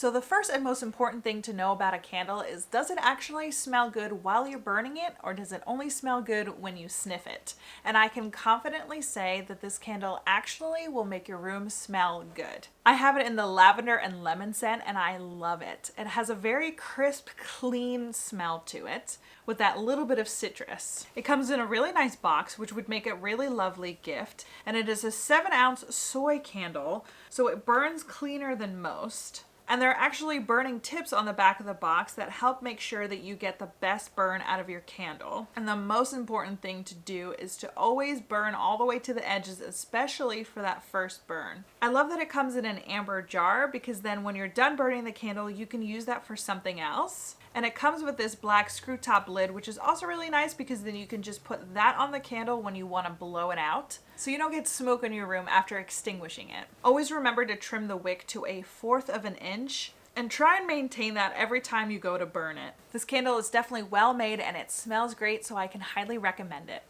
So the first and most important thing to know about a candle is, does it actually smell good while you're burning it, or does it only smell good when you sniff it? And I can confidently say that this candle actually will make your room smell good. I have it in the lavender and lemon scent and I love it. It has a very crisp, clean smell to it with that little bit of citrus. It comes in a really nice box, which would make a really lovely gift. And it is a 7-ounce soy candle, so it burns cleaner than most. And there are actually burning tips on the back of the box that help make sure that you get the best burn out of your candle. And the most important thing to do is to always burn all the way to the edges, especially for that first burn. I love that it comes in an amber jar, because then when you're done burning the candle, you can use that for something else. And it comes with this black screw top lid, which is also really nice because then you can just put that on the candle when you want to blow it out, so you don't get smoke in your room after extinguishing it. Always remember to trim the wick to 1/4 of an inch and try and maintain that every time you go to burn it. This candle is definitely well made and it smells great, so I can highly recommend it.